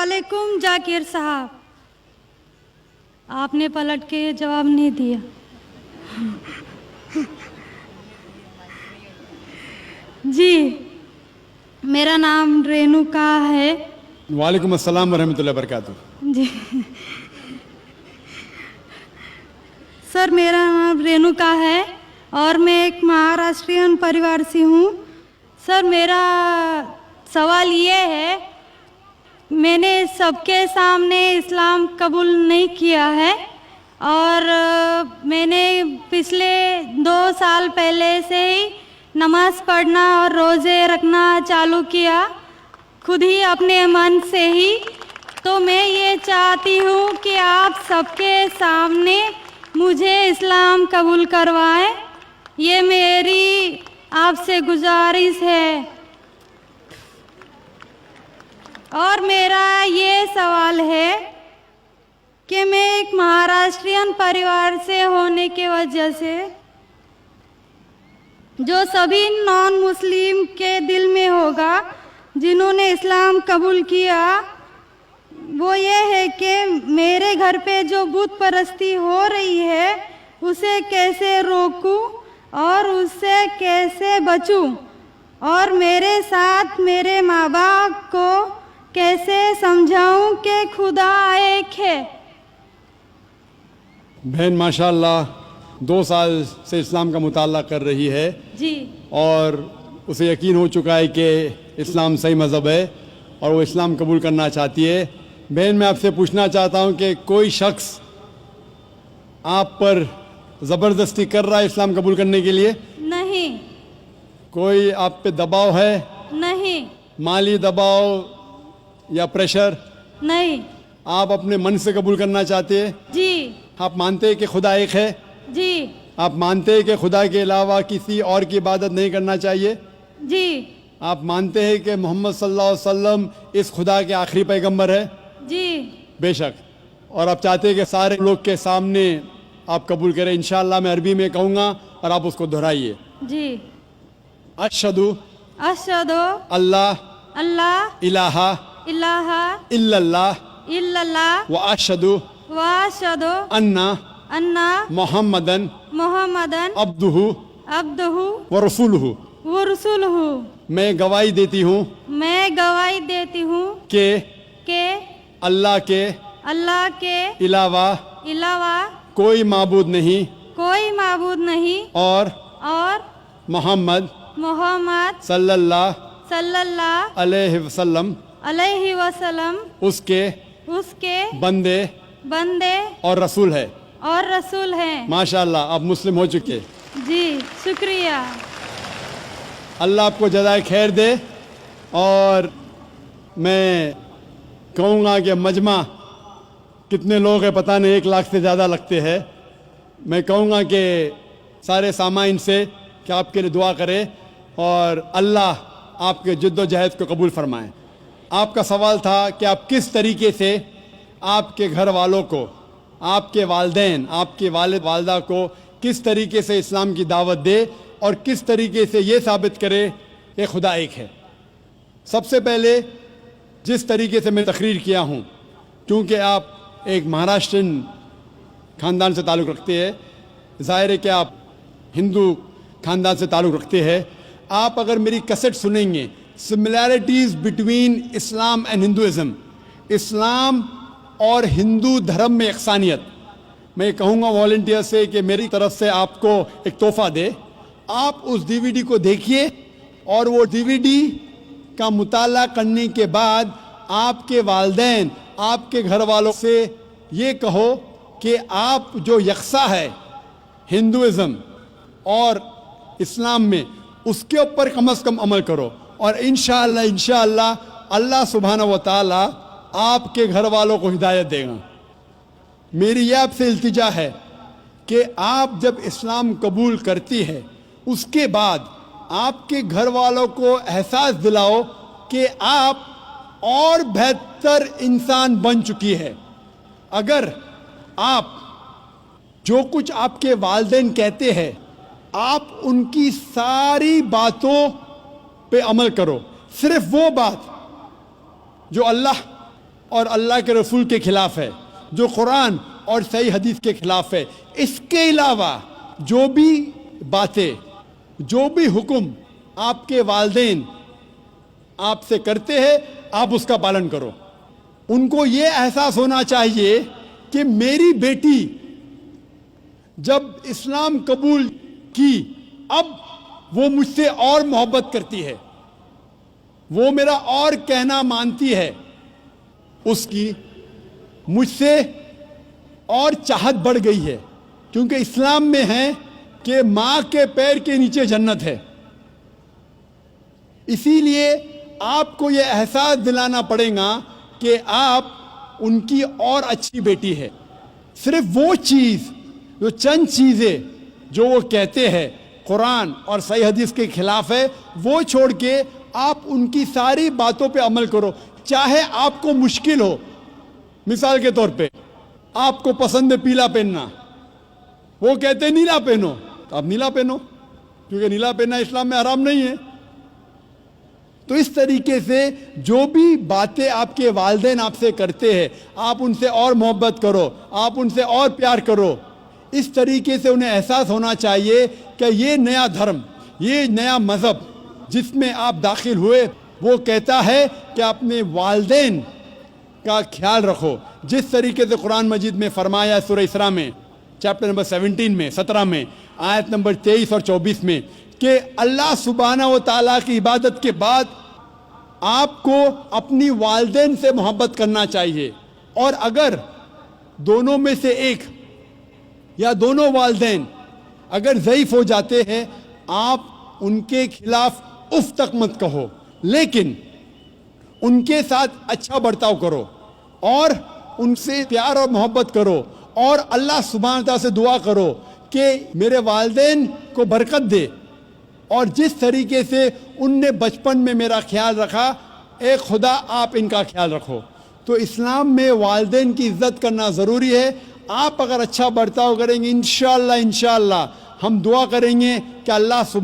वालेकुम जाकिर साहब, आपने पलट के जवाब नहीं दिया। जी, मेरा नाम रेणुका है। वालेकुम अस्सलाम वरहमतुल्लाहि वबरकातुहू। जी सर, मेरा नाम रेणुका है और मैं एक महाराष्ट्रियन परिवार से हूँ। सर, मेरा सवाल ये है, मैंने सबके सामने इस्लाम कबूल नहीं किया है और मैंने पिछले 2 साल पहले से ही नमाज़ पढ़ना और रोज़े रखना चालू किया, खुद ही अपने मन से ही। तो मैं ये चाहती हूँ कि आप सबके सामने मुझे इस्लाम कबूल करवाएं, ये मेरी आपसे गुजारिश है। और मेरा ये सवाल है कि मैं एक महाराष्ट्रियन परिवार से होने की वजह से जो सभी नॉन मुस्लिम के दिल में होगा जिन्होंने इस्लाम कबूल किया, वो ये है कि मेरे घर पे जो बुत परस्ती हो रही है उसे कैसे रोकूं और उससे कैसे बचूं, और मेरे साथ मेरे माँ बाप को कैसे समझाऊं कि खुदा एक है। बहन माशाअल्लाह 2 साल से इस्लाम का मुताला कर रही है जी, और उसे यकीन हो चुका है कि इस्लाम सही मज़हब है और वो इस्लाम कबूल करना चाहती है। बहन, मैं आपसे पूछना चाहता हूँ कि कोई शख्स आप पर ज़बरदस्ती कर रहा है इस्लाम कबूल करने के लिए? नहीं। कोई आप पे दबाव है? नहीं। माली दबाव या प्रेशर? नहीं। आप अपने मन से कबूल करना चाहते हैं? जी। आप मानते हैं कि खुदा एक है? जी। आप मानते हैं कि खुदा के अलावा किसी और की इबादत नहीं करना चाहिए? जी। आप मानते हैं कि मोहम्मद सल्लल्लाहु अलैहि वसल्लम इस खुदा के आखिरी पैगंबर है? जी। बेशक। और आप चाहते हैं कि सारे लोग के सामने आप कबूल करें? इंशाअल्लाह मैं अरबी में कहूँगा और आप उसको दोहराइए। जी। अशहदु अशहदु अल्लाह अल्लाह इलाहा इलाहा इल्लल्लाह इल्लल्लाह व अशहदु व अशहदु अन्ना अन्ना मुहम्मदन मुहम्मदन अब्दुहु अब्दुहु व रसूलुहु। व रसूलुहु। मैं गवाही देती हूँ मैं गवाही देती हूँ कि अल्लाह के अलावा अलावा कोई माबूद नहीं कोई माबूद नहीं और मोहम्मद सल्लल्लाहु अलैहि वसल्लम उसके बंदे और रसूल है। माशाअल्लाह, आप मुस्लिम हो चुके। जी, शुक्रिया। अल्लाह आपको जज़ाए खैर दे। और मैं कहूँगा कि मजमा कितने लोग हैं पता नहीं, 1 लाख से ज़्यादा लगते हैं। मैं कहूँगा कि सारे सामाइन से कि आपके लिए दुआ करें और अल्लाह आपके जद्दोजहद को कबूल फरमाएं। आपका सवाल था कि आप किस तरीके से आपके घर वालों को, आपके वालिदैन, आपके वालिद वालदा को किस तरीके से इस्लाम की दावत दे और किस तरीके से ये साबित करे कि खुदा एक है। सबसे पहले जिस तरीके से मैं तकरीर किया हूँ, क्योंकि आप एक महाराष्ट्रियन ख़ानदान से ताल्लुक़ रखते हैं, ज़ाहिर है कि आप हिंदू ख़ानदान से ताल्लुक़ रखते हैं। आप अगर मेरी कैसेट सुनेंगे, similarities between Islam and Hinduism, इस्लाम और हिंदू धर्म में यकसानियत, मैं कहूँगा वॉलंटियर से कि मेरी तरफ से आपको एक तोहफ़ा दे। आप उस डीवीडी को देखिए और वो डीवीडी का मुताला करने के बाद आपके वालिदैन, आपके घर वालों से ये कहो कि आप जो यकसा है हिंदुइज़म और इस्लाम में, उसके ऊपर कम से कम अमल करो और इंशाअल्लाह अल्लाह सुब्हानहू व तआला आपके घर वालों को हिदायत देगा। मेरी यह आपसे इल्तिजा है कि आप जब इस्लाम कबूल करती है उसके बाद आपके घर वालों को एहसास दिलाओ कि आप और बेहतर इंसान बन चुकी है। अगर आप जो कुछ आपके वालिदैन कहते हैं, आप उनकी सारी बातों पे अमल करो, सिर्फ वो बात जो अल्लाह اور اللہ کے رسول کے خلاف ہے, جو قرآن اور صحیح حدیث کے خلاف ہے. اس کے علاوہ جو بھی باتیں, جو بھی حکم آپ کے والدین آپ سے کرتے ہیں, آپ اس کا پالن کرو. ان کو یہ احساس ہونا چاہیے کہ میری بیٹی جب اسلام قبول کی, اب وہ مجھ سے اور محبت کرتی ہے, وہ میرا اور کہنا مانتی ہے, اس کی مجھ سے اور چاہت بڑھ گئی ہے. کیونکہ اسلام میں ہے کہ ماں کے پیر کے نیچے جنت ہے. اسی لیے آپ کو یہ احساس دلانا پڑے گا کہ آپ ان کی اور اچھی بیٹی ہے. صرف وہ چیز, جو چند چیزیں جو وہ کہتے ہیں قرآن اور صحیح حدیث کے خلاف ہے, وہ چھوڑ کے آپ ان کی ساری باتوں پہ عمل کرو, چاہے آپ کو مشکل ہو. مثال کے طور پہ آپ کو پسند ہے پیلا پہننا, وہ کہتے ہیں نیلا پہنو, تو آپ نیلا پہنو, کیونکہ نیلا پہننا اسلام میں حرام نہیں ہے. تو اس طریقے سے جو بھی باتیں آپ کے والدین آپ سے کرتے ہیں, آپ ان سے اور محبت کرو, آپ ان سے اور پیار کرو. اس طریقے سے انہیں احساس ہونا چاہیے کہ یہ نیا دھرم, یہ نیا مذہب جس میں آپ داخل ہوئے, وہ کہتا ہے کہ اپنے والدین کا خیال رکھو. جس طریقے سے قرآن مجید میں فرمایا سورہ اسراء میں چیپٹر نمبر 17 میں آیت نمبر 23 اور 24 میں کہ اللہ سبحانہ و تعالیٰ کی عبادت کے بعد آپ کو اپنی والدین سے محبت کرنا چاہیے. اور اگر دونوں میں سے ایک یا دونوں والدین اگر ضعیف ہو جاتے ہیں, آپ ان کے خلاف اف تک مت کہو, لیکن ان کے ساتھ اچھا برتاؤ کرو اور ان سے پیار اور محبت کرو, اور اللہ سبحانہ تعالیٰ سے دعا کرو کہ میرے والدین کو برکت دے, اور جس طریقے سے ان نے بچپن میں میرا خیال رکھا, اے خدا آپ ان کا خیال رکھو. تو اسلام میں والدین کی عزت کرنا ضروری ہے. آپ اگر اچھا برتاؤ کریں گے, انشاءاللہ ہم دعا کریں گے کہ اللہ سبحانہ